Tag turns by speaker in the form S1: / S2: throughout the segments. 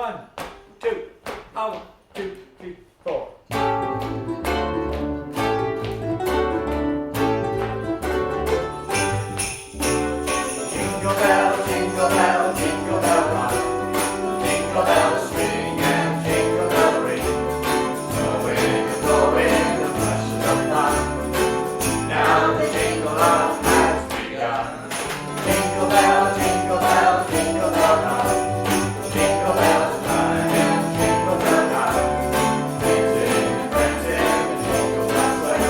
S1: 1, 2, 1, 2, 3, 4. Jingle bell, jingle bell, jingle bell rock. Jingle bells swing and jingle bell ring. Snowing and blowing the bushes of fun. Now the jingle all has begun. Jingle bell, jingle bell, jingle bell rock. Jingle bells chime and jingle bell time. Dancing and prancing and jingle bells sway.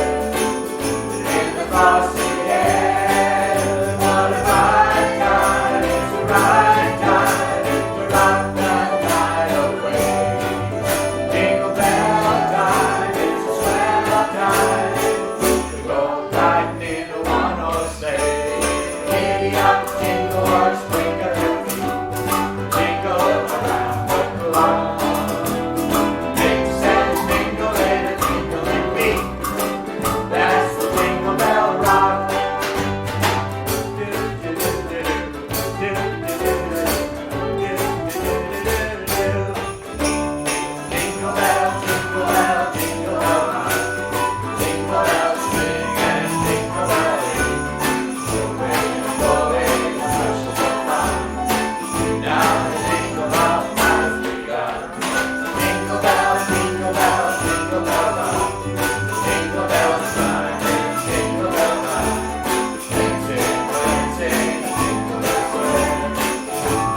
S1: In the frosty air, what a bright time! It's a bright time to rock the night away. Jingle bell time, it's a swell time to go riding in a one-horse sleigh. Giddy up, jingle horse, twinkle your feet, jingle around the clock. Mix and mingle in a jingling beat. That's the jingle bell rock. Jingle bell, jingle bell, jingle bell rock. Jingle bells swing and jingle bell ring. Snowing and blowing the bushes of fun. Now the jingle all has begun. Jingle bell, jingle bell, jingle bell rock. Jingle bells chime and jingle bell time. Dancing, prancing, jingle bells sway.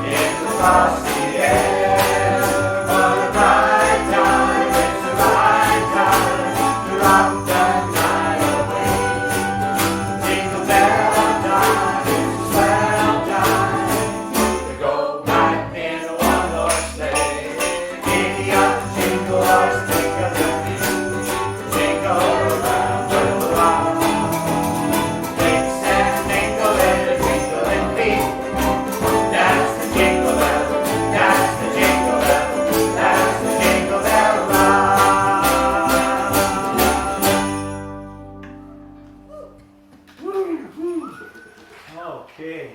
S1: In the frosty air, what a bright time! It's a bright time to rock the night away. Jingle bell time, it's a swell time to go riding in a one-horse sleigh. Giddy up, jingle horse, twinkle your feet, jingle around the clock. Mix and mingle in a twinkling beat. That's the jingle bell, that's the jingle bell, that's the jingle bell rock. Okay.